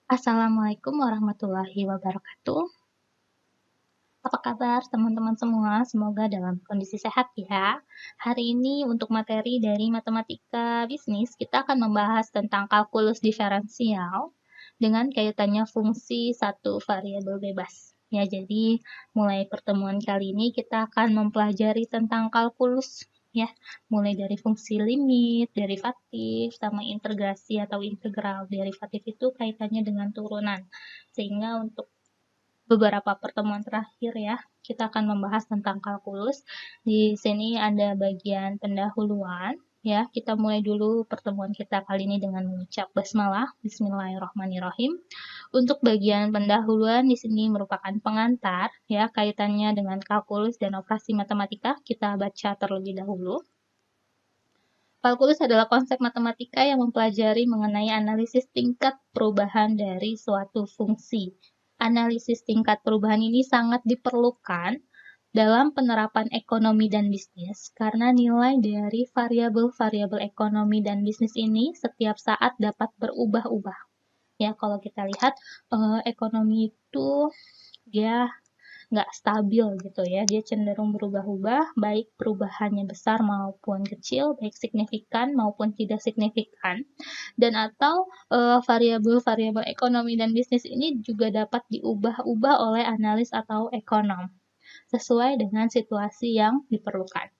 Assalamualaikum warahmatullahi wabarakatuh. Apa kabar teman-teman semua? Semoga dalam kondisi sehat ya. Hari ini untuk materi dari matematika bisnis, kita akan membahas tentang kalkulus diferensial dengan kaitannya fungsi satu variabel bebas. Ya, jadi mulai pertemuan kali ini kita akan mempelajari tentang kalkulus ya, mulai dari fungsi limit, derivatif, sama integrasi atau integral. Derivatif itu kaitannya dengan turunan. Sehingga untuk beberapa pertemuan terakhir ya, kita akan membahas tentang kalkulus. Di sini ada bagian pendahuluan ya. Kita mulai dulu pertemuan kita kali ini dengan mengucap basmalah, bismillahirrahmanirrahim. Untuk bagian pendahuluan di sini merupakan pengantar ya, kaitannya dengan kalkulus dan operasi matematika. Kita baca terlebih dahulu. Kalkulus adalah konsep matematika yang mempelajari mengenai analisis tingkat perubahan dari suatu fungsi. Analisis tingkat perubahan ini sangat diperlukan dalam penerapan ekonomi dan bisnis karena nilai dari variabel-variabel ekonomi dan bisnis ini setiap saat dapat berubah-ubah. Ya, kalau kita lihat ekonomi itu dia nggak stabil gitu ya, dia cenderung berubah-ubah, baik perubahannya besar maupun kecil, baik signifikan maupun tidak signifikan, dan atau variabel-variabel ekonomi dan bisnis ini juga dapat diubah-ubah oleh analis atau ekonom, sesuai dengan situasi yang diperlukan.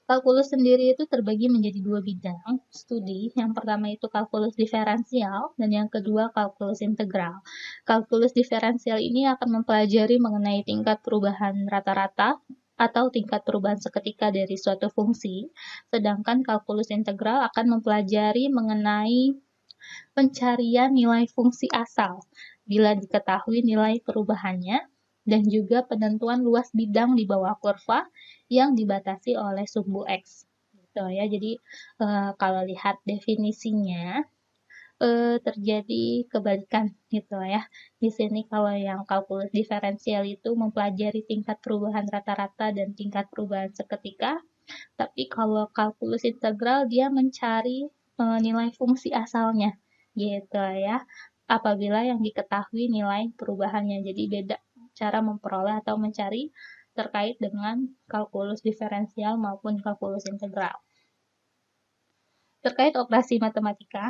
Kalkulus sendiri itu terbagi menjadi dua bidang studi. Yang pertama itu kalkulus diferensial dan yang kedua kalkulus integral. Kalkulus diferensial ini akan mempelajari mengenai tingkat perubahan rata-rata atau tingkat perubahan seketika dari suatu fungsi, sedangkan kalkulus integral akan mempelajari mengenai pencarian nilai fungsi asal bila diketahui nilai perubahannya dan juga penentuan luas bidang di bawah kurva yang dibatasi oleh sumbu X. Gitu ya. Jadi kalau lihat definisinya terjadi kebalikan gitu ya. Di sini kalau yang kalkulus diferensial itu mempelajari tingkat perubahan rata-rata dan tingkat perubahan seketika, tapi kalau kalkulus integral dia mencari nilai fungsi asalnya gitu ya. Apabila yang diketahui nilai perubahannya. Jadi beda cara memperoleh atau mencari terkait dengan kalkulus diferensial maupun kalkulus integral. Terkait operasi matematika,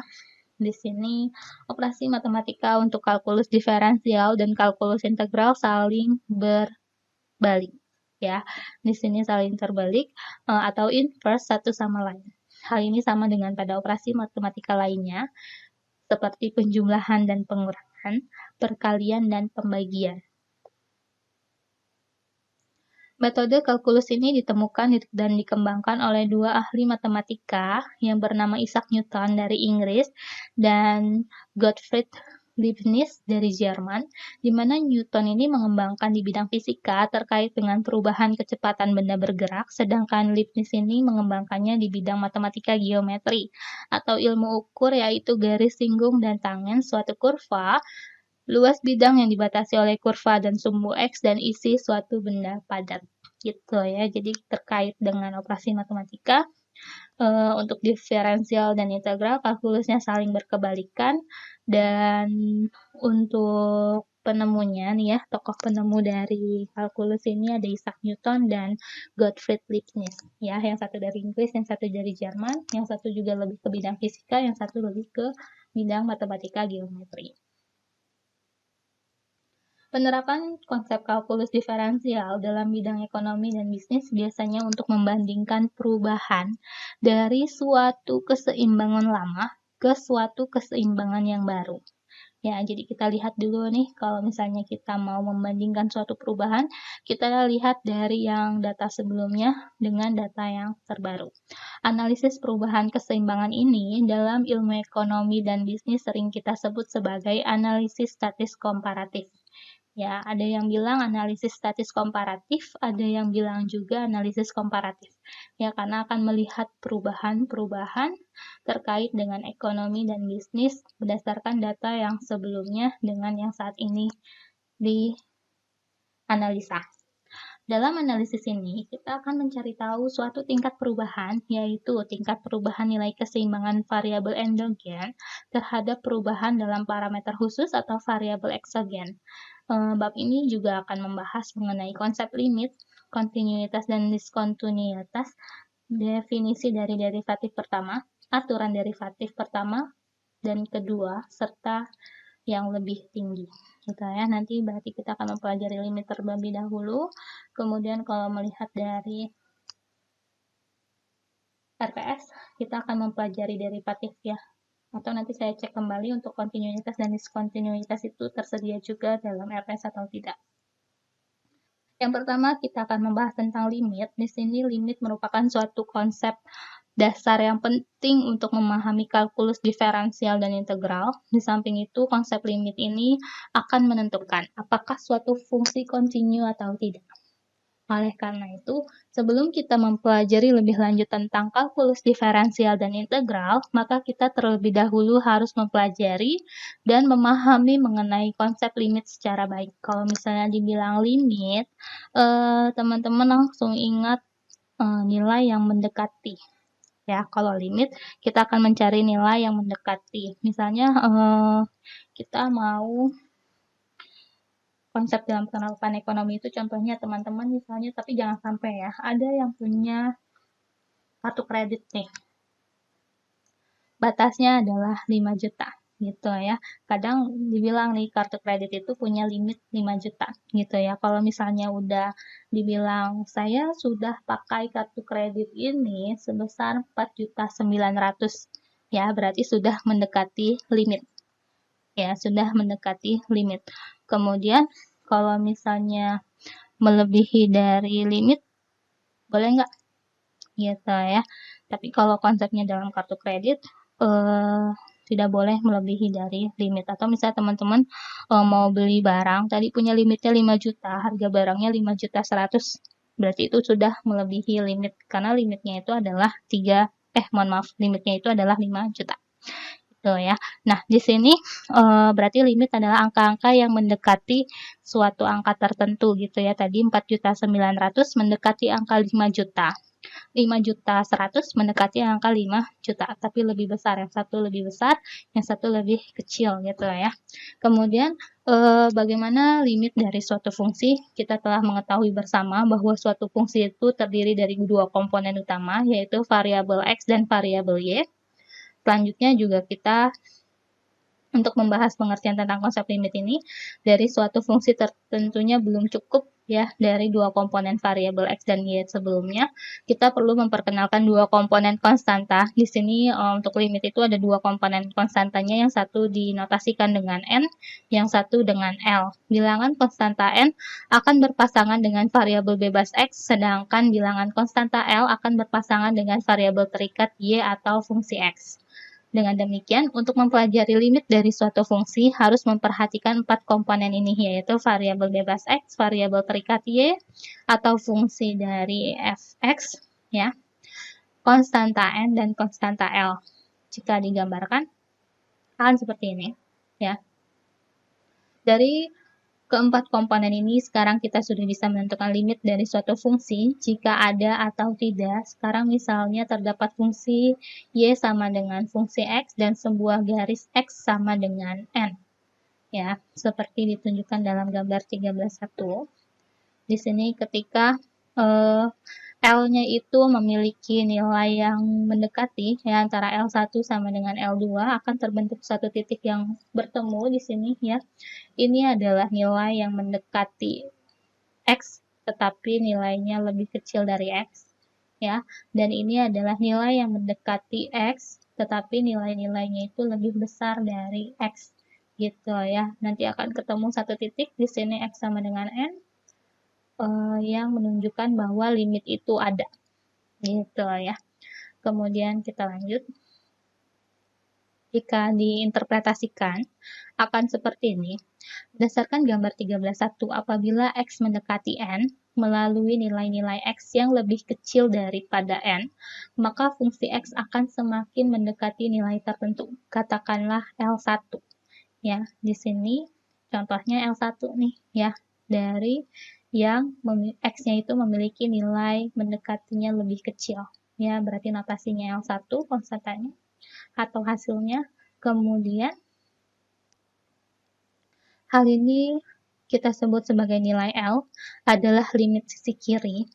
di sini operasi matematika untuk kalkulus diferensial dan kalkulus integral saling berbalik ya. Di sini saling terbalik atau inverse satu sama lain. Hal ini sama dengan pada operasi matematika lainnya seperti penjumlahan dan pengurangan, perkalian dan pembagian. Metode kalkulus ini ditemukan dan dikembangkan oleh dua ahli matematika yang bernama Isaac Newton dari Inggris dan Gottfried Leibniz dari Jerman, di mana Newton ini mengembangkan di bidang fisika terkait dengan perubahan kecepatan benda bergerak, sedangkan Leibniz ini mengembangkannya di bidang matematika geometri atau ilmu ukur, yaitu garis singgung dan tangen suatu kurva, luas bidang yang dibatasi oleh kurva dan sumbu X, dan isi suatu benda padat gitu ya. Jadi terkait dengan operasi matematika untuk diferensial dan integral kalkulusnya saling berkebalikan, dan untuk penemunya nih ya, tokoh penemu dari kalkulus ini ada Isaac Newton dan Gottfried Leibniz ya, yang satu dari Inggris, yang satu dari Jerman, yang satu juga lebih ke bidang fisika, yang satu lebih ke bidang matematika geometri. Penerapan konsep kalkulus diferensial dalam bidang ekonomi dan bisnis biasanya untuk membandingkan perubahan dari suatu keseimbangan lama ke suatu keseimbangan yang baru. Ya, jadi kita lihat dulu nih, kalau misalnya kita mau membandingkan suatu perubahan, kita lihat dari yang data sebelumnya dengan data yang terbaru. Analisis perubahan keseimbangan ini dalam ilmu ekonomi dan bisnis sering kita sebut sebagai analisis statis komparatif. Ya, ada yang bilang analisis statis komparatif, ada yang bilang juga analisis komparatif. Ya, karena akan melihat perubahan-perubahan terkait dengan ekonomi dan bisnis berdasarkan data yang sebelumnya dengan yang saat ini dianalisa. Dalam analisis ini, kita akan mencari tahu suatu tingkat perubahan, yaitu tingkat perubahan nilai keseimbangan variabel endogen terhadap perubahan dalam parameter khusus atau variabel eksogen. Bab ini juga akan membahas mengenai konsep limit, kontinuitas dan diskontinuitas, definisi dari derivatif pertama, aturan derivatif pertama dan kedua, serta yang lebih tinggi gitu ya. Nanti berarti kita akan mempelajari limit terlebih dahulu, kemudian kalau melihat dari RPS kita akan mempelajari derivatif ya, atau nanti saya cek kembali untuk kontinuitas dan diskontinuitas itu tersedia juga dalam RPS atau tidak. Yang pertama kita akan membahas tentang limit. Di sini limit merupakan suatu konsep dasar yang penting untuk memahami kalkulus diferensial dan integral. Di samping itu, konsep limit ini akan menentukan apakah suatu fungsi kontinu atau tidak. Oleh karena itu, sebelum kita mempelajari lebih lanjut tentang kalkulus diferensial dan integral, maka kita terlebih dahulu harus mempelajari dan memahami mengenai konsep limit secara baik. Kalau misalnya dibilang limit, teman-teman langsung ingat nilai yang mendekati. Ya, kalau limit kita akan mencari nilai yang mendekati. Misalnya kita mau konsep dalam penerapan ekonomi itu contohnya teman-teman misalnya, tapi jangan sampai ya, ada yang punya kartu kredit nih. Batasnya adalah 5 juta gitu ya. Kadang dibilang nih kartu kredit itu punya limit 5 juta gitu ya. Kalau misalnya udah dibilang saya sudah pakai kartu kredit ini sebesar 4.900.000 ya, berarti sudah mendekati limit. Ya, sudah mendekati limit. Kemudian kalau misalnya melebihi dari limit, boleh nggak? Gitu ya. Tapi kalau konsepnya dalam kartu kredit, tidak boleh melebihi dari limit. Atau misalnya teman-teman mau beli barang, tadi punya limitnya 5 juta, harga barangnya 5.100.000, berarti itu sudah melebihi limit. Karena limitnya itu adalah limitnya itu adalah 5 juta. Gitu ya. Nah, di sini berarti limit adalah angka-angka yang mendekati suatu angka tertentu gitu ya. Tadi 4.900.000 mendekati angka 5 juta. 5.100.000 mendekati angka 5 juta, tapi lebih besar. Yang satu lebih besar, yang satu lebih kecil gitu ya. Kemudian bagaimana limit dari suatu fungsi? Kita telah mengetahui bersama bahwa suatu fungsi itu terdiri dari dua komponen utama, yaitu variabel X dan variabel Y. Selanjutnya juga kita untuk membahas pengertian tentang konsep limit ini, dari suatu fungsi tertentunya belum cukup ya dari dua komponen variabel X dan Y sebelumnya, kita perlu memperkenalkan dua komponen konstanta. Di sini untuk limit itu ada dua komponen konstantanya, yang satu dinotasikan dengan N, yang satu dengan L. Bilangan konstanta N akan berpasangan dengan variabel bebas X, sedangkan bilangan konstanta L akan berpasangan dengan variabel terikat Y atau fungsi X. Dengan demikian, untuk mempelajari limit dari suatu fungsi harus memperhatikan 4 komponen ini, yaitu variabel bebas X, variabel terikat Y, atau fungsi dari fx, ya, konstanta N, dan konstanta L. Jika digambarkan, akan seperti ini. Ya. Dari keempat komponen ini sekarang kita sudah bisa menentukan limit dari suatu fungsi jika ada atau tidak. Sekarang misalnya terdapat fungsi Y sama dengan fungsi X dan sebuah garis X sama dengan N. Ya, seperti ditunjukkan dalam gambar 13.1. Di sini ketika L-nya itu memiliki nilai yang mendekati ya, antara L1 sama dengan L2, akan terbentuk satu titik yang bertemu di sini ya. Ini adalah nilai yang mendekati X, tetapi nilainya lebih kecil dari X ya. Dan ini adalah nilai yang mendekati X, tetapi nilai-nilainya itu lebih besar dari X gitu ya. Nanti akan ketemu satu titik di sini X sama dengan N yang menunjukkan bahwa limit itu ada gitu ya. Kemudian kita lanjut. Jika diinterpretasikan akan seperti ini. Berdasarkan gambar 13.1, apabila X mendekati N melalui nilai-nilai X yang lebih kecil daripada N, maka fungsi X akan semakin mendekati nilai tertentu. Katakanlah L1. Ya, di sini contohnya L1 nih ya. Dari yang X-nya itu memiliki nilai mendekatinya lebih kecil. Ya, berarti notasinya L1 konstantanya atau hasilnya. Kemudian, hal ini kita sebut sebagai nilai L adalah limit sisi kiri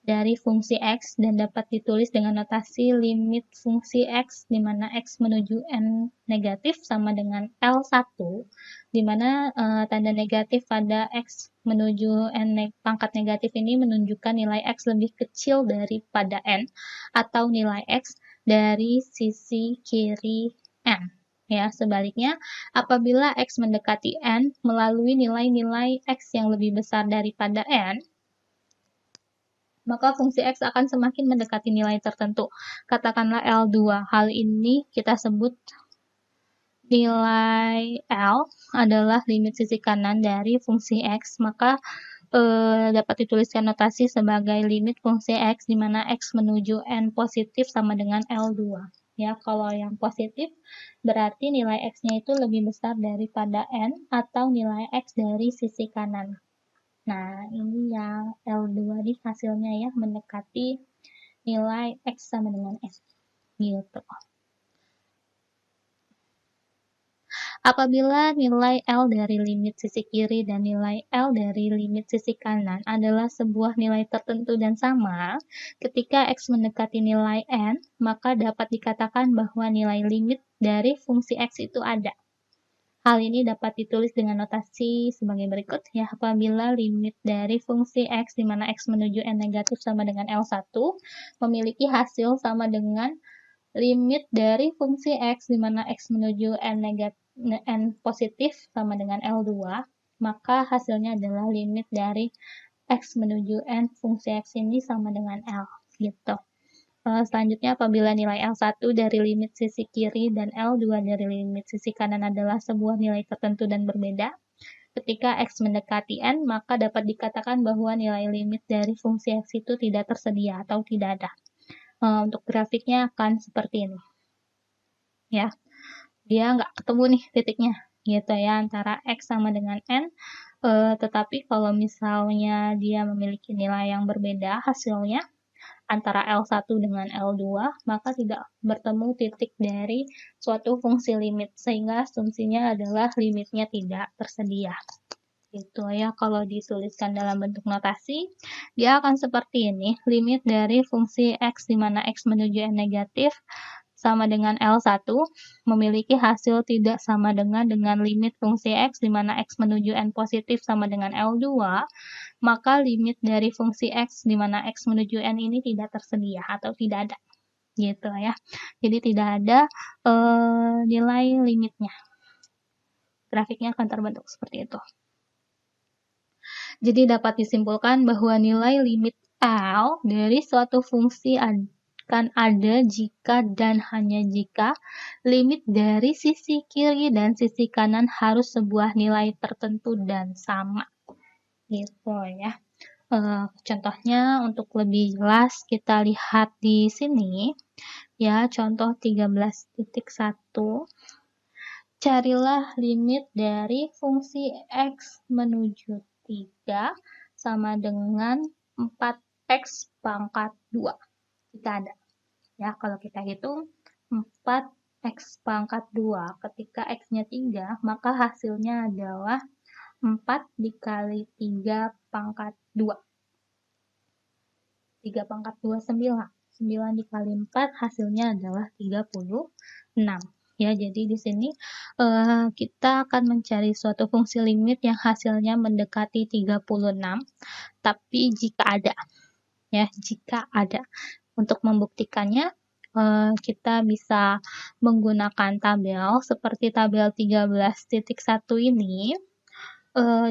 dari fungsi X dan dapat ditulis dengan notasi limit fungsi X di mana X menuju N negatif sama dengan L1 di mana tanda negatif pada X menuju N pangkat negatif ini menunjukkan nilai X lebih kecil daripada N atau nilai X dari sisi kiri N. Ya, sebaliknya, apabila X mendekati N melalui nilai-nilai X yang lebih besar daripada N, maka fungsi X akan semakin mendekati nilai tertentu. Katakanlah L2. Hal ini kita sebut nilai L adalah limit sisi kanan dari fungsi X, maka dapat dituliskan notasi sebagai limit fungsi X di mana X menuju N positif sama dengan L2. Ya, kalau yang positif berarti nilai X-nya itu lebih besar daripada N atau nilai X dari sisi kanan. Nah, ini yang L2 nih hasilnya ya, mendekati nilai X sama dengan S. Gitu. Apabila nilai L dari limit sisi kiri dan nilai L dari limit sisi kanan adalah sebuah nilai tertentu dan sama, ketika X mendekati nilai N, maka dapat dikatakan bahwa nilai limit dari fungsi X itu ada. Hal ini dapat ditulis dengan notasi sebagai berikut ya. Apabila limit dari fungsi X di mana X menuju N negatif sama dengan L1 memiliki hasil sama dengan limit dari fungsi X di mana X menuju N positif sama dengan L2, maka hasilnya adalah limit dari X menuju N fungsi X ini sama dengan L. Gitu. Selanjutnya, apabila nilai L1 dari limit sisi kiri dan L2 dari limit sisi kanan adalah sebuah nilai tertentu dan berbeda, ketika X mendekati N, maka dapat dikatakan bahwa nilai limit dari fungsi X itu tidak tersedia atau tidak ada. Untuk grafiknya akan seperti ini. Ya, dia nggak ketemu nih titiknya, gitu ya, antara X sama dengan N, tetapi kalau misalnya dia memiliki nilai yang berbeda hasilnya, antara L1 dengan L2, maka tidak bertemu titik dari suatu fungsi limit, sehingga asumsinya adalah limitnya tidak tersedia. Gitu ya, kalau dituliskan dalam bentuk notasi, dia akan seperti ini, limit dari fungsi X di mana X menuju N negatif sama dengan L1 memiliki hasil tidak sama dengan limit fungsi X di mana X menuju N positif sama dengan L2, maka limit dari fungsi X di mana X menuju N ini tidak tersedia atau tidak ada. Gitu ya. Jadi tidak ada nilai limitnya. Grafiknya akan terbentuk seperti itu. Jadi dapat disimpulkan bahwa nilai limit L dari suatu fungsi akan ada jika dan hanya jika limit dari sisi kiri dan sisi kanan harus sebuah nilai tertentu dan sama. Gitu ya. Contohnya untuk lebih jelas kita lihat di sini ya, contoh 13.1. Carilah limit dari fungsi X menuju 3 sama dengan 4X pangkat 2. Kita ada. Ya, kalau kita hitung 4X pangkat 2 ketika X-nya 3, maka hasilnya adalah 4 dikali 3 pangkat 2. 3 pangkat 2, 9. 9 dikali 4 hasilnya adalah 36. Ya, jadi di sini kita akan mencari suatu fungsi limit yang hasilnya mendekati 36, tapi jika ada. Ya, jika ada. Untuk membuktikannya, kita bisa menggunakan tabel seperti tabel 13.1 ini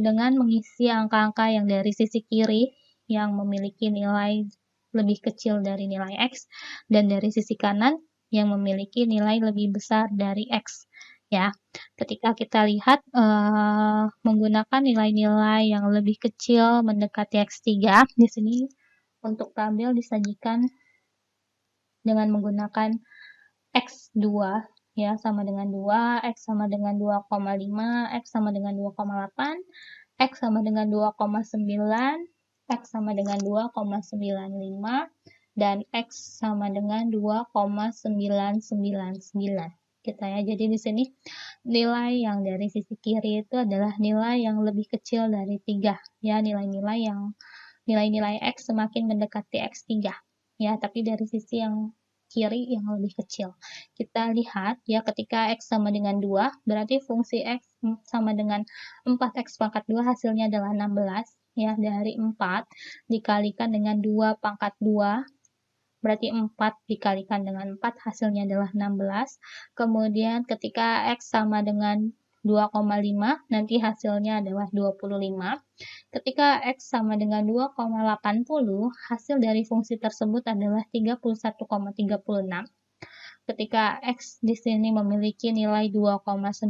dengan mengisi angka-angka yang dari sisi kiri yang memiliki nilai lebih kecil dari nilai X dan dari sisi kanan yang memiliki nilai lebih besar dari X. Ya, ketika kita lihat menggunakan nilai-nilai yang lebih kecil mendekati X3, di sini untuk tabel disajikan dengan menggunakan X2 ya sama dengan 2, X sama dengan 2,5, X sama dengan 2,8, X sama dengan 2,9, X sama dengan 2,95, dan X sama dengan 2,999. Gitu ya. Jadi di sini nilai yang dari sisi kiri itu adalah nilai yang lebih kecil dari 3. Ya, nilai-nilai X semakin mendekati X3. Ya, tapi dari sisi yang kiri yang lebih kecil. Kita lihat ya, ketika X sama dengan 2, berarti fungsi X sama dengan 4X pangkat 2 hasilnya adalah 16. Ya, dari 4 dikalikan dengan 2 pangkat 2, berarti 4 dikalikan dengan 4 hasilnya adalah 16. Kemudian ketika X sama dengan 2,5, nanti hasilnya adalah 25. Ketika X sama dengan 2,80, hasil dari fungsi tersebut adalah 31,36. Ketika X di sini memiliki nilai 2,90,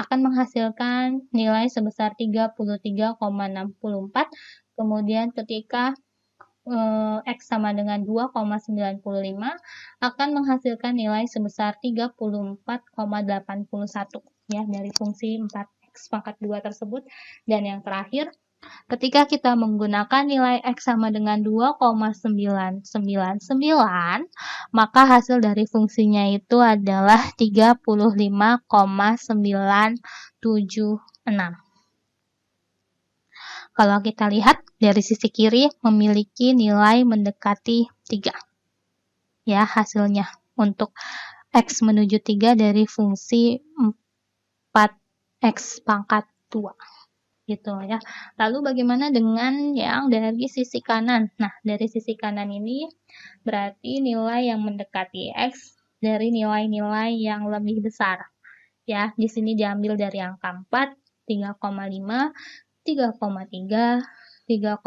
akan menghasilkan nilai sebesar 33,64. Kemudian ketika X sama dengan 2,95 akan menghasilkan nilai sebesar 34,81 ya dari fungsi 4X pangkat 2 tersebut. Dan yang terakhir, ketika kita menggunakan nilai X sama dengan 2,999, maka hasil dari fungsinya itu adalah 35,976. Kalau kita lihat dari sisi kiri memiliki nilai mendekati 3. Ya, hasilnya untuk X menuju 3 dari fungsi 4X pangkat 2. Gitu ya. Lalu bagaimana dengan yang dari sisi kanan? Nah, dari sisi kanan ini berarti nilai yang mendekati X dari nilai-nilai yang lebih besar. Ya, di sini diambil dari angka 4, 3,5, 3,3, 3,10,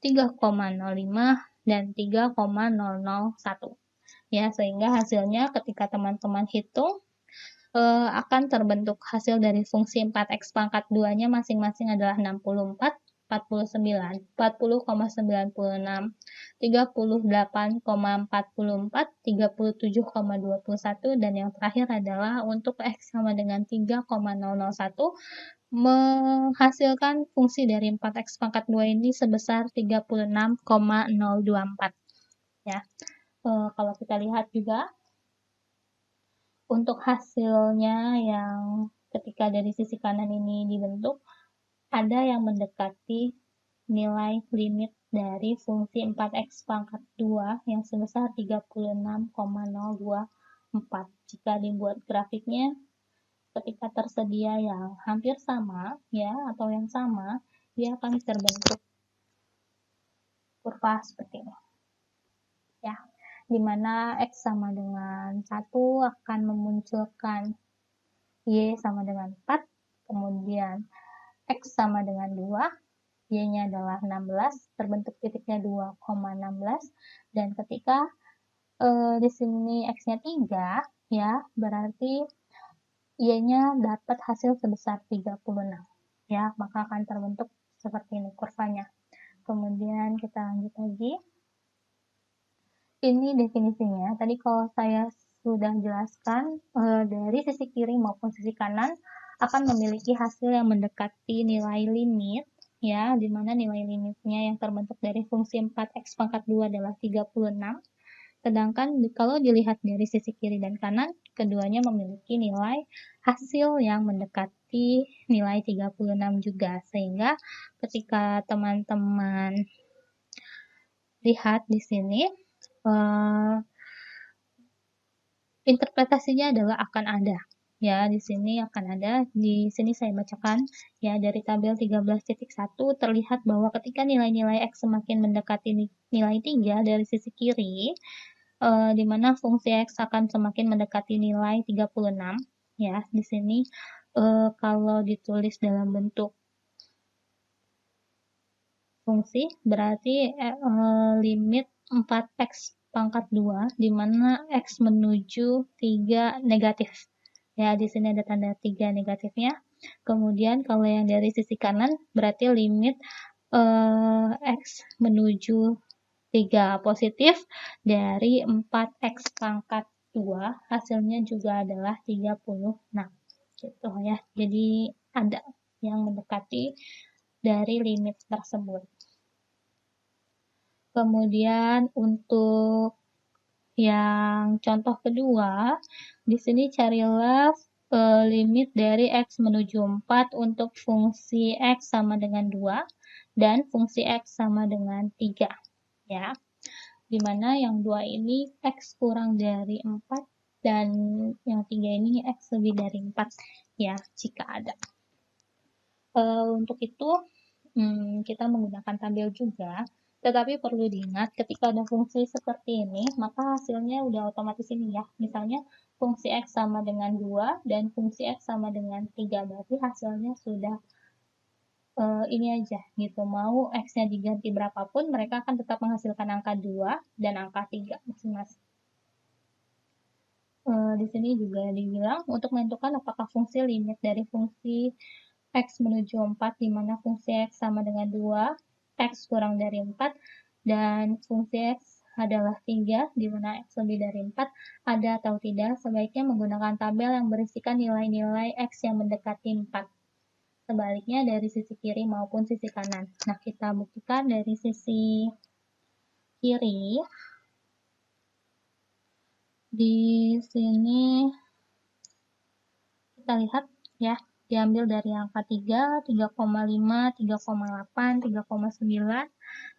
3,05, dan 3,001. Ya, sehingga hasilnya ketika teman-teman hitung akan terbentuk hasil dari fungsi 4X pangkat 2-nya masing-masing adalah 64, 49, 40,96, 38,44, 37,21, dan yang terakhir adalah untuk X sama dengan 3,001 menghasilkan fungsi dari 4X pangkat 2 ini sebesar 36,024. Ya. Kalau kita lihat juga untuk hasilnya yang ketika dari sisi kanan ini dibentuk, ada yang mendekati nilai limit dari fungsi 4X pangkat 2 yang sebesar 36,024. Jika dibuat grafiknya, ketika tersedia yang hampir sama, ya, atau yang sama, dia akan terbentuk kurva seperti ini. Ya, di mana X sama dengan 1 akan memunculkan Y sama dengan 4, kemudian X sama dengan 2, Y-nya adalah 16, terbentuk titiknya 2,16, dan ketika di sini X-nya 3, ya, berarti Y-nya dapat hasil sebesar 36, ya, maka akan terbentuk seperti ini kurvanya. Kemudian kita lanjut lagi. Ini definisinya. Tadi kalau saya sudah jelaskan, dari sisi kiri maupun sisi kanan akan memiliki hasil yang mendekati nilai limit, ya, di mana nilai limitnya yang terbentuk dari fungsi 4X pangkat 2 adalah 36. Sedangkan kalau dilihat dari sisi kiri dan kanan, keduanya memiliki nilai hasil yang mendekati nilai 36 juga. Sehingga ketika teman-teman lihat di sini, interpretasinya adalah akan ada. Ya, di sini akan ada. Di sini saya bacakan ya, dari tabel 13.1 terlihat bahwa ketika nilai-nilai X semakin mendekati nilai 3 dari sisi kiri, di mana fungsi X akan semakin mendekati nilai 36. Ya, di sini kalau ditulis dalam bentuk fungsi berarti limit 4X pangkat 2 di mana X menuju 3 negatif. Ya, di sini ada tanda 3 negatifnya. Kemudian kalau yang dari sisi kanan berarti limit X menuju 3 positif dari 4X pangkat 2 hasilnya juga adalah 36. Gitu ya. Jadi ada yang mendekati dari limit tersebut. Kemudian untuk yang contoh kedua, di sini carilah limit dari X menuju 4 untuk fungsi X sama dengan 2 dan fungsi X sama dengan 3, ya. Dimana yang 2 ini X kurang dari 4 dan yang 3 ini X lebih dari 4, ya, jika ada. Untuk itu, kita menggunakan tabel juga, tetapi perlu diingat ketika ada fungsi seperti ini, maka hasilnya udah otomatis ini ya. Misalnya fungsi X sama dengan 2 dan fungsi X sama dengan 3, berarti hasilnya sudah ini aja gitu. Mau X-nya diganti berapapun, mereka akan tetap menghasilkan angka 2 dan angka 3 masing-masing. Di sini juga dibilang untuk menentukan apakah fungsi limit dari fungsi X menuju 4, di mana fungsi X sama dengan 2, X kurang dari 4, dan fungsi X adalah 3, di mana X lebih dari 4, ada atau tidak, sebaiknya menggunakan tabel yang berisikan nilai-nilai X yang mendekati 4. Sebaliknya dari sisi kiri maupun sisi kanan. Nah, kita buktikan dari sisi kiri. Di sini kita lihat ya, diambil dari angka 3, 3,5, 3,8, 3,9,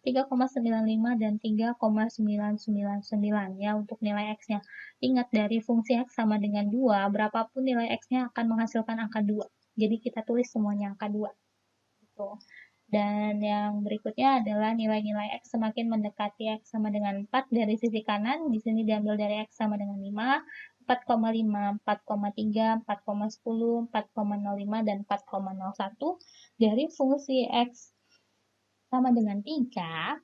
3,95 dan 3,999 ya untuk nilai X-nya. Ingat dari fungsi X sama dengan 2, berapapun nilai X-nya akan menghasilkan angka 2. Jadi kita tulis semuanya angka 2. Gitu. Dan yang berikutnya adalah nilai-nilai X semakin mendekati X sama dengan 4 dari sisi kanan. Di sini diambil dari X sama dengan 5, 4,5, 4,3, 4,10, 4,05, dan 4,01. Dari fungsi X sama dengan 3,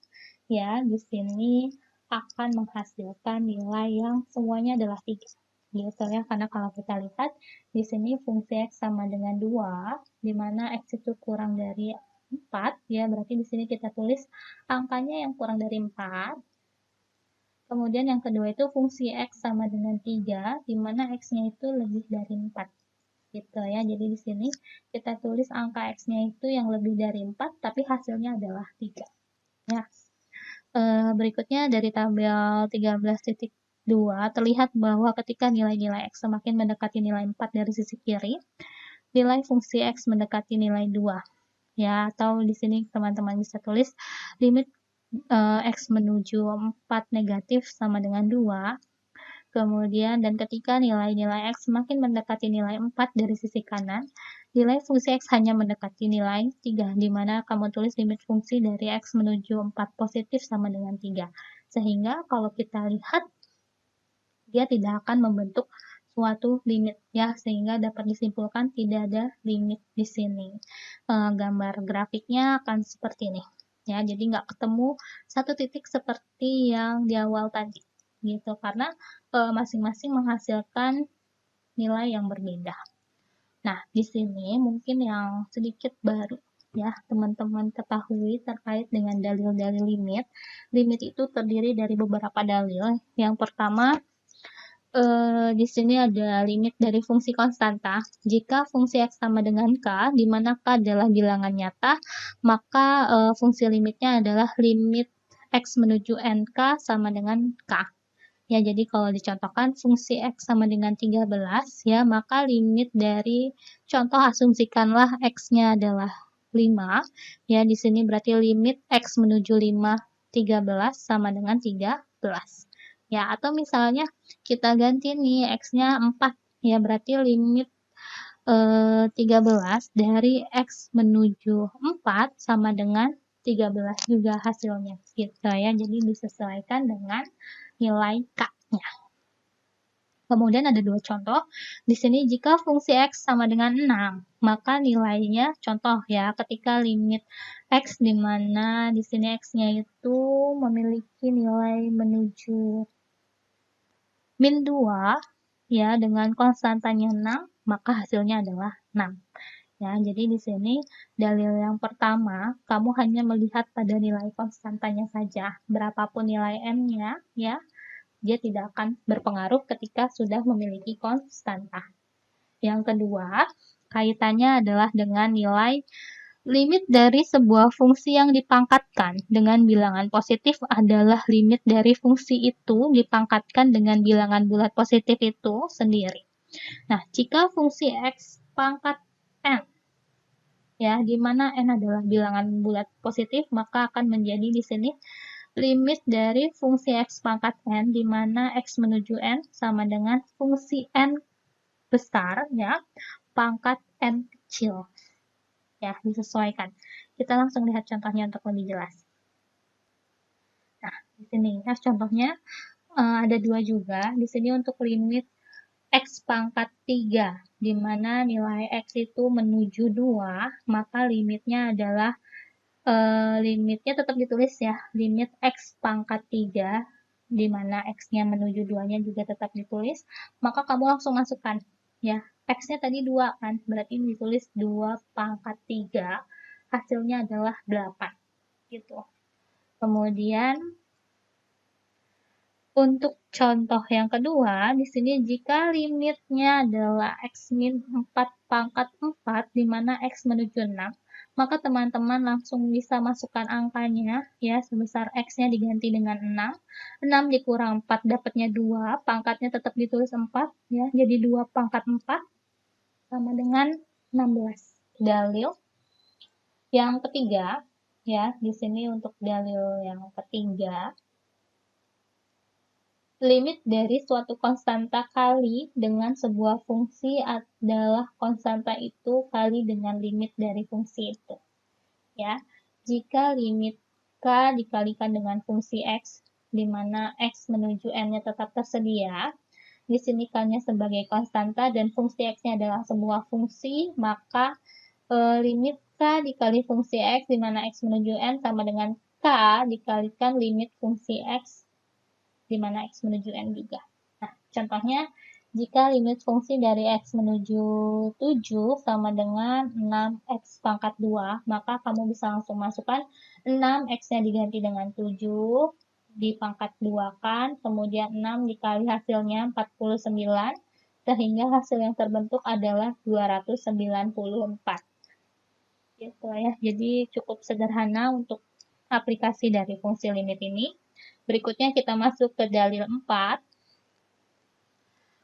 ya, di sini akan menghasilkan nilai yang semuanya adalah 3. Gitu ya, karena kalau kita lihat di sini fungsi X sama dengan 2, di mana X itu kurang dari 4, ya, berarti di sini kita tulis angkanya yang kurang dari 4. Kemudian yang kedua itu fungsi X sama dengan 3, di mana X-nya itu lebih dari 4. Gitu ya, jadi di sini kita tulis angka X-nya itu yang lebih dari 4, tapi hasilnya adalah 3. Ya. Berikutnya dari tabel 13.2 terlihat bahwa ketika nilai-nilai X semakin mendekati nilai 4 dari sisi kiri, nilai fungsi X mendekati nilai 2. Ya, atau di sini teman-teman bisa tulis limit X menuju 4 negatif sama dengan 2. Kemudian, dan ketika nilai-nilai X semakin mendekati nilai 4 dari sisi kanan, nilai fungsi X hanya mendekati nilai 3, di mana kamu tulis limit fungsi dari X menuju 4 positif sama dengan 3. Sehingga kalau kita lihat, dia tidak akan membentuk suatu limit ya, sehingga dapat disimpulkan tidak ada limit di sini. Gambar grafiknya akan seperti ini ya, jadi nggak ketemu satu titik seperti yang di awal tadi gitu, karena masing-masing menghasilkan nilai yang berbeda. Nah, di sini mungkin yang sedikit baru ya teman-teman ketahui terkait dengan dalil-dalil limit. Limit itu terdiri dari beberapa dalil. Yang pertama, di sini ada limit dari fungsi konstanta. Jika fungsi X sama dengan K, di mana K adalah bilangan nyata, maka fungsi limitnya adalah limit X menuju NK sama dengan K. Ya, jadi kalau dicontohkan fungsi X sama dengan 13, ya, maka limit dari contoh asumsikanlah X-nya adalah 5. Ya, di sini berarti limit X menuju 5, 13 sama dengan 13. Ya, atau misalnya kita ganti nih X-nya 4, ya berarti limit 13 dari X menuju 4 sama dengan 13 juga hasilnya gitu ya. Jadi disesuaikan dengan nilai K-nya. Kemudian ada dua contoh. Di sini jika fungsi X sama dengan 6, maka nilainya contoh ya ketika limit X di mana di sini X-nya itu memiliki nilai menuju min 2 ya dengan konstantanya 6, maka hasilnya adalah 6. Ya, jadi di sini dalil yang pertama, kamu hanya melihat pada nilai konstantanya saja. Berapapun nilai n-nya, ya, dia tidak akan berpengaruh ketika sudah memiliki konstanta. Yang kedua, Kaitannya adalah dengan nilai limit dari sebuah fungsi yang dipangkatkan dengan bilangan positif adalah limit dari fungsi itu dipangkatkan dengan bilangan bulat positif itu sendiri. Nah, jika fungsi x pangkat n, ya, di mana n adalah bilangan bulat positif, maka akan menjadi di sini limit dari fungsi x pangkat n, di mana x menuju n sama dengan fungsi n besar, ya, pangkat n kecil. Ya, disesuaikan. Kita langsung lihat contohnya untuk lebih jelas. Nah, di sini ya contohnya ada dua juga. Di sini untuk limit x pangkat 3, di mana nilai x itu menuju 2, maka limitnya adalah limitnya tetap ditulis ya, limit x pangkat 3, di mana x-nya menuju 2-nya juga tetap ditulis, maka kamu langsung masukkan ya. X-nya tadi 2 kan, berarti ditulis 2 pangkat 3, hasilnya adalah 8 gitu. Kemudian untuk contoh yang kedua, di sini jika limitnya adalah x min 4 pangkat 4, di mana x menuju 6, maka teman-teman langsung bisa masukkan angkanya, ya, sebesar x-nya diganti dengan 6, 6 dikurang 4 dapatnya 2, pangkatnya tetap ditulis 4, ya, jadi 2 pangkat 4, sama dengan 16. Dalil yang ketiga, ya, di sini untuk dalil yang ketiga, limit dari suatu konstanta kali dengan sebuah fungsi adalah konstanta itu kali dengan limit dari fungsi itu. Ya, jika limit k dikalikan dengan fungsi x, di mana x menuju n-nya tetap tersedia, di sini k-nya sebagai konstanta dan fungsi x-nya adalah sebuah fungsi, maka limit k dikali fungsi x, di mana x menuju n sama dengan k dikalikan limit fungsi x, di mana x menuju n juga. Nah, contohnya, jika limit fungsi dari x menuju 7 sama dengan 6x pangkat 2, maka kamu bisa langsung masukkan 6, x-nya diganti dengan 7, dipangkat 2 kan, kemudian 6 dikali hasilnya 49, sehingga hasil yang terbentuk adalah 294. Gitu ya, jadi cukup sederhana untuk aplikasi dari fungsi limit ini. Berikutnya kita masuk ke dalil 4.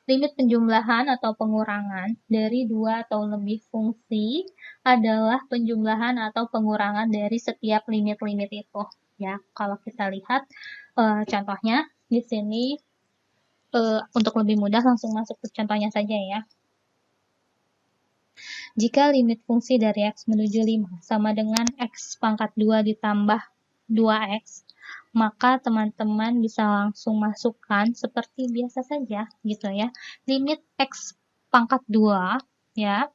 Limit penjumlahan atau pengurangan dari dua atau lebih fungsi adalah penjumlahan atau pengurangan dari setiap limit-limit itu. Ya, kalau kita lihat contohnya di sini untuk lebih mudah langsung masuk ke contohnya saja ya. Jika limit fungsi dari x menuju 5 sama dengan x pangkat 2 ditambah 2x, maka teman-teman bisa langsung masukkan seperti biasa saja gitu ya. Limit x pangkat 2 ya,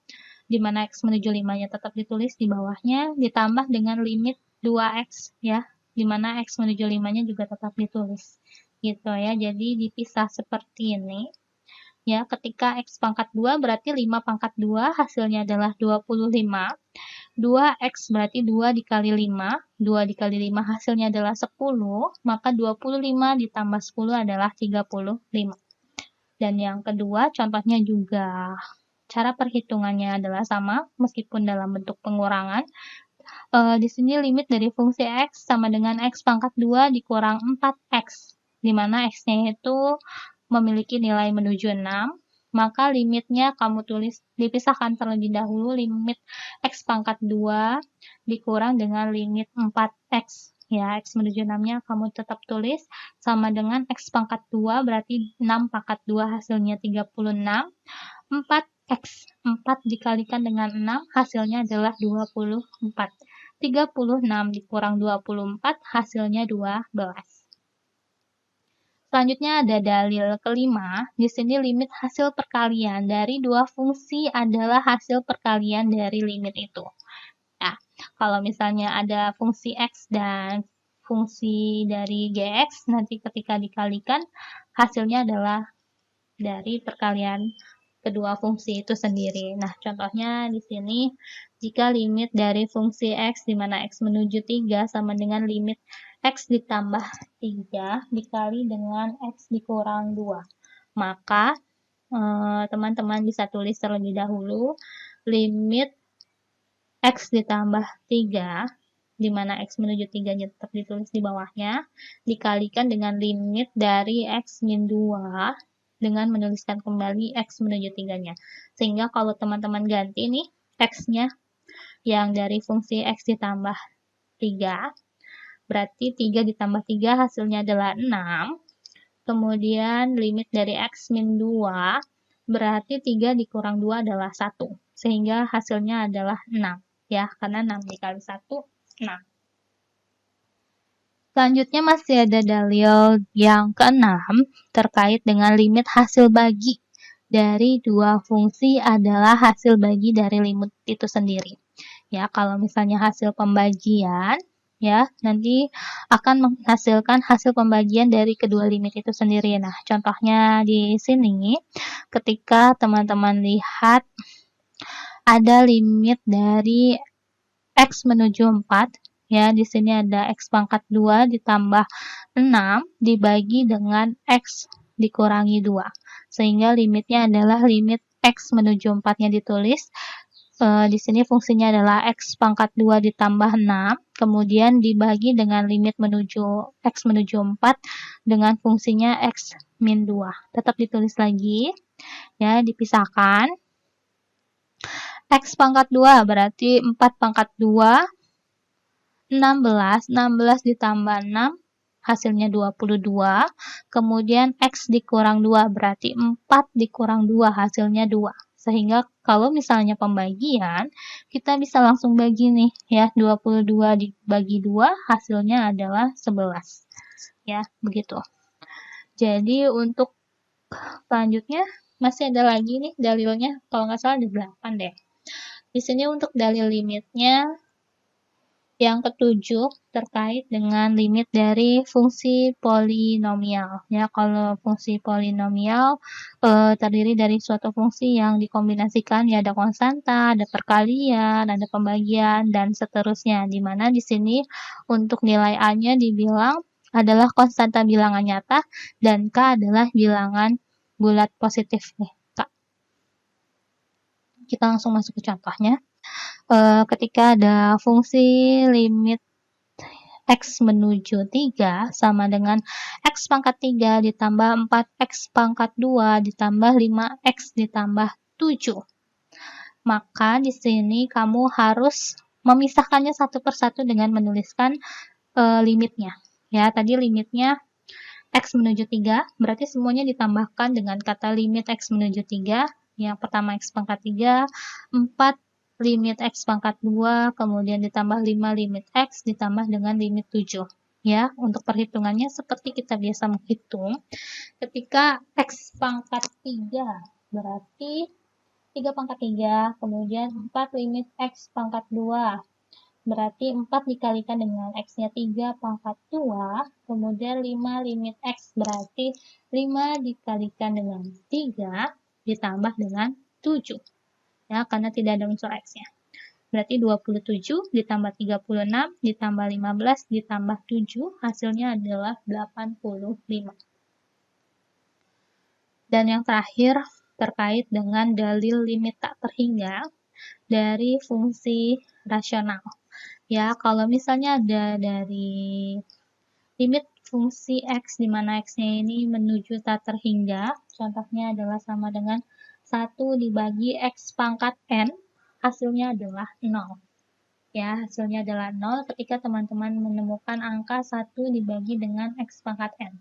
di mana x menuju 5-nya tetap ditulis di bawahnya, ditambah dengan limit 2x ya, di mana x menuju 5-nya juga tetap ditulis gitu ya. Jadi dipisah seperti ini. Ya, ketika x pangkat 2 berarti 5 pangkat 2 hasilnya adalah 25. 2x berarti 2 dikali 5. 2 dikali 5 hasilnya adalah 10. Maka 25 ditambah 10 adalah 35. Dan yang kedua contohnya juga cara perhitungannya adalah sama meskipun dalam bentuk pengurangan. Di sini limit dari fungsi x sama dengan x pangkat 2 dikurang 4x. Di mana x-nya itu memiliki nilai menuju 6, maka limitnya kamu tulis dipisahkan terlebih dahulu, limit x pangkat 2 dikurang dengan limit 4x. Ya, x menuju 6-nya kamu tetap tulis sama dengan x pangkat 2 berarti 6 pangkat 2 hasilnya 36. 4x, 4 dikalikan dengan 6 hasilnya adalah 24. 36 dikurang 24 hasilnya 12. Selanjutnya ada dalil kelima. Di sini limit hasil perkalian dari dua fungsi adalah hasil perkalian dari limit itu. Nah, kalau misalnya ada fungsi x dan fungsi dari gx, nanti ketika dikalikan hasilnya adalah dari perkalian kedua fungsi itu sendiri. Nah, contohnya di sini jika limit dari fungsi x di mana x menuju 3 sama dengan limit x ditambah 3 dikali dengan x dikurang 2. Maka teman-teman bisa tulis terlebih dahulu limit X ditambah 3, di mana X menuju 3-nya tetap ditulis di bawahnya, dikalikan dengan limit dari X min 2, dengan menuliskan kembali X menuju 3-nya. Sehingga kalau teman-teman ganti nih, X-nya yang dari fungsi X ditambah 3, berarti 3 ditambah 3 hasilnya adalah 6, kemudian limit dari X min 2, berarti 3 dikurang 2 adalah 1, sehingga hasilnya adalah 6. Ya, karena 6 dikali 1, 6. Selanjutnya masih ada dalil yang keenam terkait dengan limit hasil bagi dari dua fungsi adalah hasil bagi dari limit itu sendiri. Ya, kalau misalnya hasil pembagian, ya, nanti akan menghasilkan hasil pembagian dari kedua limit itu sendiri. Nah, contohnya di sini, ketika teman-teman lihat ada limit dari X menuju 4, ya, di sini ada X pangkat 2 ditambah 6 dibagi dengan X dikurangi 2. Sehingga limitnya adalah limit X menuju 4-nya ditulis. Di sini fungsinya adalah X pangkat 2 ditambah 6, kemudian dibagi dengan limit menuju X menuju 4 dengan fungsinya X min 2. Tetap ditulis lagi, ya, dipisahkan. X pangkat 2 berarti 4 pangkat 2, 16 ditambah 6, hasilnya 22, kemudian X dikurang 2, berarti 4 dikurang 2, hasilnya 2. Sehingga kalau misalnya pembagian, kita bisa langsung bagi nih, ya, 22 dibagi 2, hasilnya adalah 11. Ya, begitu. Jadi untuk selanjutnya, masih ada lagi nih dalilnya, kalau nggak salah ada 8 deh. Di sini untuk dalil limitnya, yang ketujuh terkait dengan limit dari fungsi polinomial. Ya, kalau fungsi polinomial terdiri dari suatu fungsi yang dikombinasikan, ya, ada konstanta, ada perkalian, ada pembagian, dan seterusnya. Di mana di sini untuk nilai A-nya dibilang adalah konstanta bilangan nyata dan K adalah bilangan bulat positif nih, K. Kita langsung masuk ke contohnya. Ketika ada fungsi limit X menuju 3 sama dengan X pangkat 3 ditambah 4X pangkat 2 ditambah 5X ditambah 7. Maka di sini kamu harus memisahkannya satu persatu dengan menuliskan limitnya. Ya, tadi limitnya X menuju 3, berarti semuanya ditambahkan dengan kata limit X menuju 3. Yang pertama X pangkat 3, 4 limit X pangkat 2, kemudian ditambah 5 limit X, ditambah dengan limit 7. Ya, untuk perhitungannya seperti kita biasa menghitung. Ketika X pangkat 3, berarti 3 pangkat 3, kemudian 4 limit X pangkat 2. Berarti 4 dikalikan dengan X-nya 3 pangkat 2, kemudian 5 limit X, berarti 5 dikalikan dengan 3, ditambah dengan 7. Ya, karena tidak ada unsur X-nya. Berarti 27 ditambah 36 ditambah 15 ditambah 7, hasilnya adalah 85. Dan yang terakhir, terkait dengan dalil limit tak terhingga dari fungsi rasional. Ya, kalau misalnya ada dari limit fungsi X, di mana X-nya ini menuju tak terhingga, contohnya adalah sama dengan 1 dibagi X pangkat N, hasilnya adalah 0. Ya, hasilnya adalah 0 ketika teman-teman menemukan angka 1 dibagi dengan X pangkat N.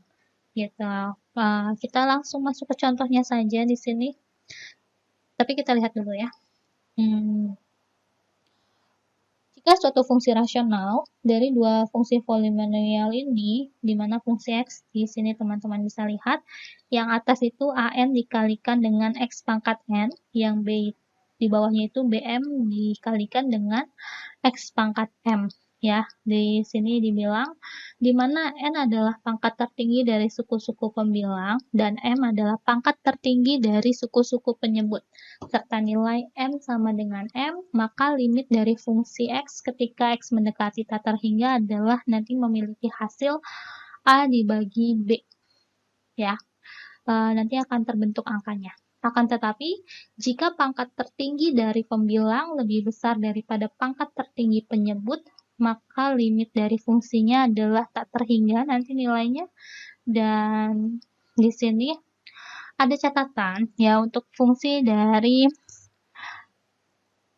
Gitu. Kita langsung masuk ke contohnya saja di sini. Tapi kita lihat dulu ya. Jika suatu fungsi rasional dari dua fungsi polinomial ini, di mana fungsi X, di sini teman-teman bisa lihat, yang atas itu AN dikalikan dengan X pangkat N, yang B di bawahnya itu BM dikalikan dengan X pangkat M. Ya, di sini dibilang, di mana N adalah pangkat tertinggi dari suku-suku pembilang, dan M adalah pangkat tertinggi dari suku-suku penyebut, serta nilai M sama dengan M, maka limit dari fungsi X ketika X mendekati tak terhingga adalah nanti memiliki hasil A dibagi B. Ya, nanti akan terbentuk angkanya. Akan tetapi, jika pangkat tertinggi dari pembilang lebih besar daripada pangkat tertinggi penyebut, maka limit dari fungsinya adalah tak terhingga nanti nilainya. Dan di sini ada catatan ya untuk fungsi dari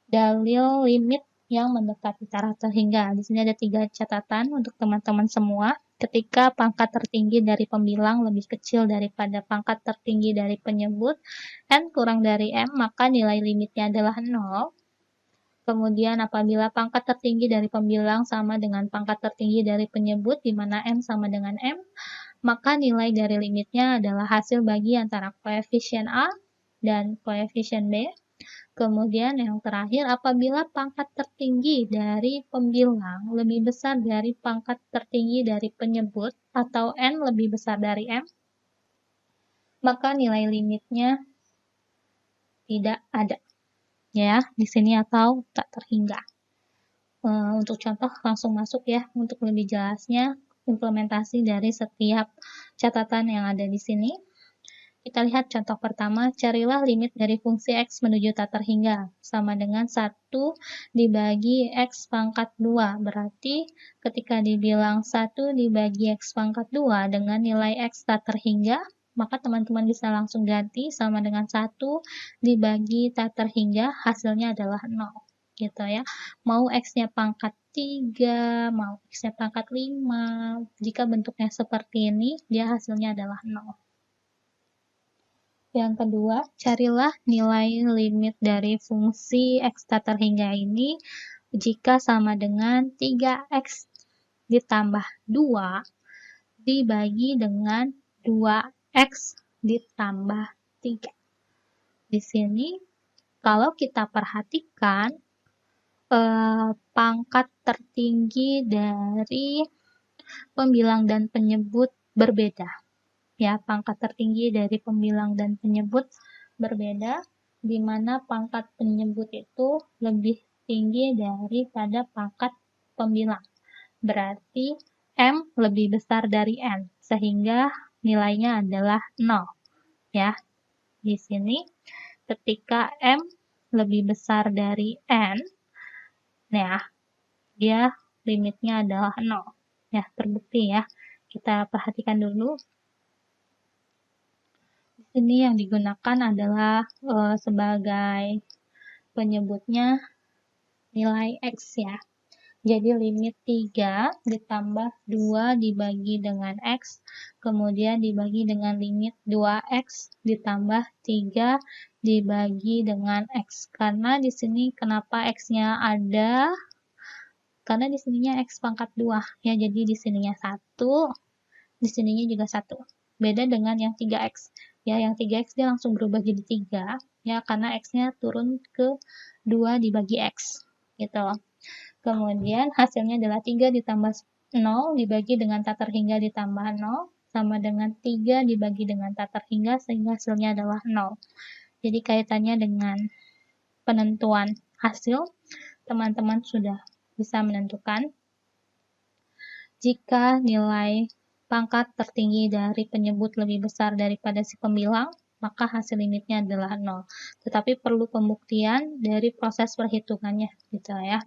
dalil limit yang mendekati tak terhingga. Di sini ada 3 catatan untuk teman-teman semua. Ketika pangkat tertinggi dari pembilang lebih kecil daripada pangkat tertinggi dari penyebut, n kurang dari m, maka nilai limitnya adalah 0. Kemudian apabila pangkat tertinggi dari pembilang sama dengan pangkat tertinggi dari penyebut, di mana m sama dengan m, maka nilai dari limitnya adalah hasil bagi antara koefisien A dan koefisien B. Kemudian yang terakhir, apabila pangkat tertinggi dari pembilang lebih besar dari pangkat tertinggi dari penyebut atau n lebih besar dari m, maka nilai limitnya tidak ada. Ya, di sini atau tak terhingga. Untuk contoh langsung masuk ya, untuk lebih jelasnya implementasi dari setiap catatan yang ada di sini. Kita lihat contoh pertama, carilah limit dari fungsi x menuju tak terhingga, sama dengan 1 dibagi x pangkat 2. Berarti ketika dibilang 1 dibagi x pangkat 2 dengan nilai x tak terhingga, maka teman-teman bisa langsung ganti sama dengan 1 dibagi tak terhingga, hasilnya adalah 0. Gitu ya. Mau x-nya pangkat 3, mau x-nya pangkat 5, jika bentuknya seperti ini, dia hasilnya adalah 0. Yang kedua, carilah nilai limit dari fungsi x tak terhingga ini jika sama dengan 3x ditambah 2 dibagi dengan 2x ditambah 3. Di sini, kalau kita perhatikan, pangkat tertinggi dari pembilang dan penyebut berbeda. Ya, pangkat tertinggi dari pembilang dan penyebut berbeda, di mana pangkat penyebut itu lebih tinggi daripada pangkat pembilang. Berarti M lebih besar dari N, sehingga nilainya adalah 0. Ya, di sini ketika M lebih besar dari N, ya, dia limitnya adalah 0. Ya, terbukti ya. Kita perhatikan dulu. Ini yang digunakan adalah sebagai penyebutnya nilai X ya. Jadi limit 3 ditambah 2 dibagi dengan X, kemudian dibagi dengan limit 2X ditambah 3 dibagi dengan X. Karena di sini kenapa X-nya ada? Karena di sininya X pangkat 2 ya, jadi di sininya 1, di sininya juga 1. Beda dengan yang 3X. Ya, yang 3X dia langsung berubah jadi 3, ya, karena X-nya turun ke 2 dibagi X, gitu. Kemudian hasilnya adalah 3 ditambah 0 dibagi dengan tak terhingga ditambah 0, sama dengan 3 dibagi dengan tak terhingga, sehingga hasilnya adalah 0. Jadi kaitannya dengan penentuan hasil, teman-teman sudah bisa menentukan jika nilai pangkat tertinggi dari penyebut lebih besar daripada si pembilang, maka hasil limitnya adalah 0. Tetapi perlu pembuktian dari proses perhitungannya, gitu ya.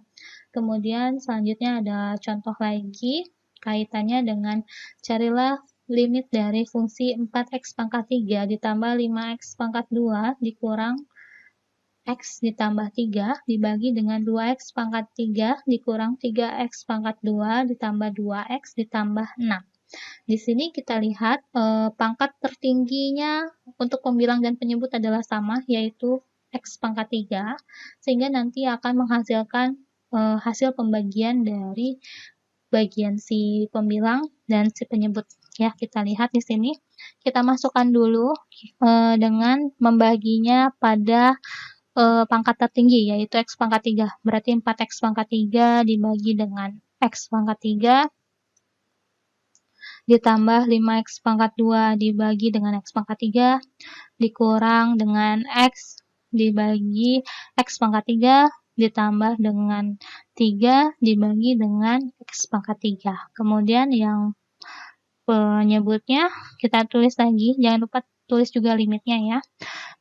Kemudian selanjutnya ada contoh lagi, kaitannya dengan carilah limit dari fungsi 4x pangkat 3 ditambah 5x pangkat 2 dikurang x ditambah 3 dibagi dengan 2x pangkat 3 dikurang 3x pangkat 2 ditambah 2x ditambah 6. Di sini kita lihat pangkat tertingginya untuk pembilang dan penyebut adalah sama, yaitu x pangkat 3, sehingga nanti akan menghasilkan hasil pembagian dari bagian si pembilang dan si penyebut. Ya, kita lihat di sini. Kita masukkan dulu dengan membaginya pada pangkat tertinggi, yaitu x pangkat 3. Berarti 4x pangkat 3 dibagi dengan x pangkat 3 ditambah 5x pangkat 2 dibagi dengan x pangkat 3 dikurang dengan x dibagi x pangkat 3 ditambah dengan 3 dibagi dengan x pangkat 3. Kemudian yang penyebutnya kita tulis lagi, jangan lupa tulis juga limitnya ya.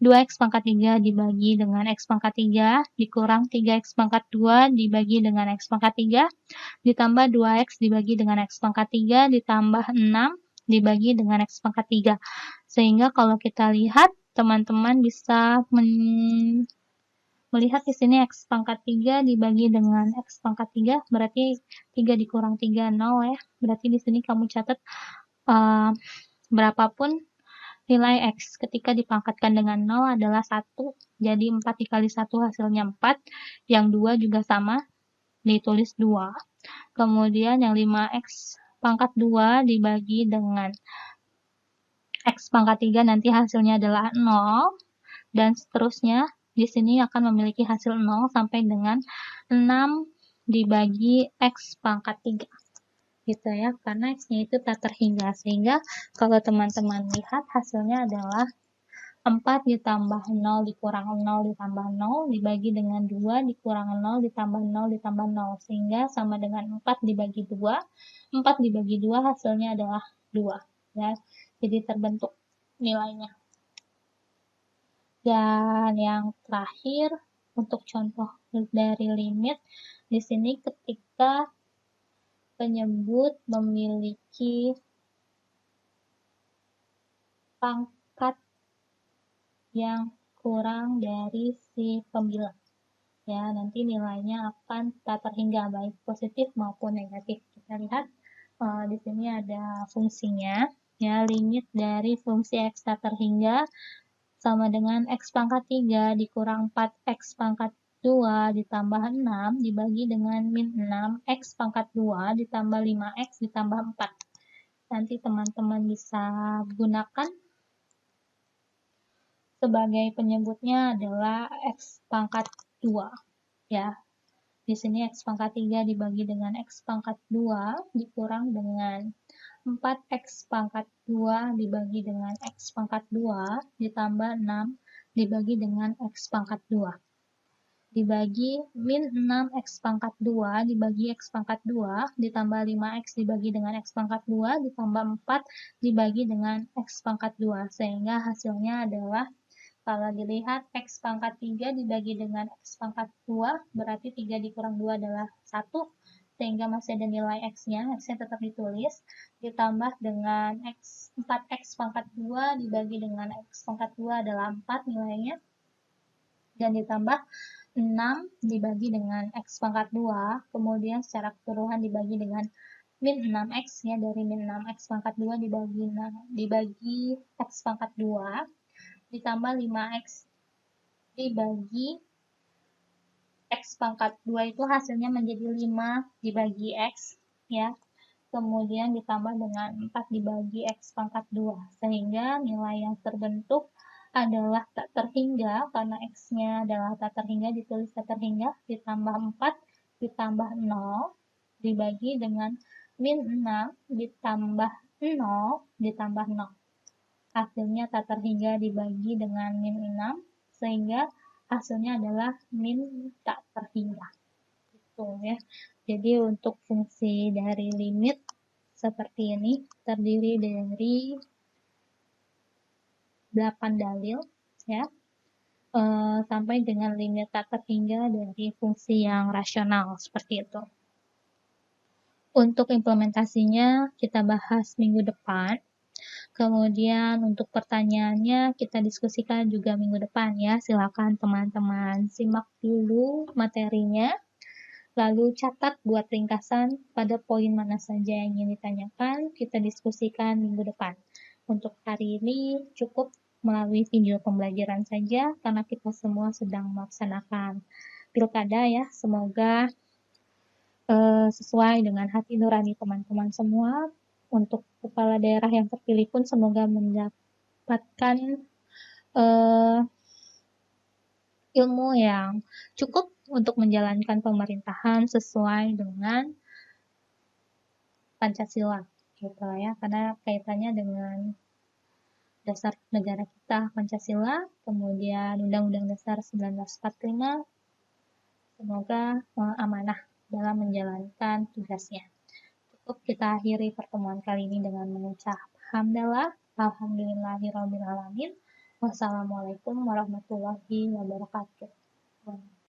2x pangkat 3 dibagi dengan x pangkat 3 dikurang 3x pangkat 2 dibagi dengan x pangkat 3 ditambah 2x dibagi dengan x pangkat 3 ditambah 6 dibagi dengan x pangkat 3. Sehingga kalau kita lihat, teman-teman bisa melihat di sini x pangkat 3 dibagi dengan x pangkat 3, berarti 3 dikurang 3, 0 ya. Berarti di sini kamu catat berapapun nilai x ketika dipangkatkan dengan 0 adalah 1, jadi 4 dikali 1 hasilnya 4, yang 2 juga sama, ditulis 2, kemudian yang 5x pangkat 2 dibagi dengan x pangkat 3 nanti hasilnya adalah 0, dan seterusnya di sini akan memiliki hasil 0 sampai dengan 6 dibagi x pangkat 3. Gitu ya, karena x-nya itu tak terhingga, sehingga kalau teman-teman lihat hasilnya adalah 4 ditambah 0 dikurang 0 ditambah 0 dibagi dengan 2 dikurang 0 ditambah 0 ditambah 0, sehingga sama dengan 4 dibagi 2, 4 dibagi 2 hasilnya adalah 2 ya, jadi terbentuk nilainya. Dan yang terakhir untuk contoh dari limit, di sini ketika penyebut memiliki pangkat yang kurang dari si pembilang. Ya, nanti nilainya akan tak terhingga, baik positif maupun negatif. Kita lihat di sini ada fungsinya. Ya, limit dari fungsi x tak terhingga sama dengan x pangkat 3 dikurang 4x pangkat 2 ditambah 6 dibagi dengan min 6 x pangkat 2 ditambah 5x ditambah 4. Nanti teman-teman bisa gunakan sebagai penyebutnya adalah x pangkat 2 ya. Di sini x pangkat 3 dibagi dengan x pangkat 2 dikurang dengan 4x pangkat 2 dibagi dengan x pangkat 2 ditambah 6 dibagi dengan x pangkat 2 dibagi min 6x pangkat 2 dibagi x pangkat 2 ditambah 5x dibagi dengan x pangkat 2 ditambah 4 dibagi dengan x pangkat 2, sehingga hasilnya adalah kalau dilihat x pangkat 3 dibagi dengan x pangkat 2 berarti 3 dikurang 2 adalah 1, sehingga masih ada nilai x-nya tetap ditulis, ditambah dengan 4x pangkat 2 dibagi dengan x pangkat 2 adalah 4 nilainya, dan ditambah 6 dibagi dengan x pangkat 2, kemudian secara keseluruhan dibagi dengan min 6x ya, dari min 6x pangkat 2 dibagi x pangkat 2, ditambah 5x dibagi x pangkat 2 itu hasilnya menjadi 5 dibagi x ya, kemudian ditambah dengan 4 dibagi x pangkat 2, sehingga nilai yang terbentuk adalah tak terhingga, karena x-nya adalah tak terhingga, ditulis tak terhingga, ditambah 4 ditambah 0 dibagi dengan min 6 ditambah 0 ditambah 0. Hasilnya tak terhingga dibagi dengan min 6, sehingga hasilnya adalah min tak terhingga. Gitu ya. Jadi untuk fungsi dari limit seperti ini terdiri dari 8 dalil ya, sampai dengan limit tak terhingga dari fungsi yang rasional seperti itu. Untuk implementasinya kita bahas minggu depan. Kemudian untuk pertanyaannya kita diskusikan juga minggu depan ya. Silakan teman-teman simak dulu materinya. Lalu catat buat ringkasan pada poin mana saja yang ingin ditanyakan, kita diskusikan minggu depan. Untuk hari ini cukup melalui video pembelajaran saja karena kita semua sedang melaksanakan pilkada ya. Semoga sesuai dengan hati nurani teman-teman semua. Untuk kepala daerah yang terpilih pun semoga mendapatkan ilmu yang cukup untuk menjalankan pemerintahan sesuai dengan Pancasila gitu ya, karena kaitannya dengan dasar negara kita Pancasila, kemudian Undang-Undang Dasar 1945. Semoga amanah dalam menjalankan tugasnya. Cukup kita akhiri pertemuan kali ini dengan mengucap hamdalah. Alhamdulillahirabbil alamin. Wassalamualaikum warahmatullahi wabarakatuh.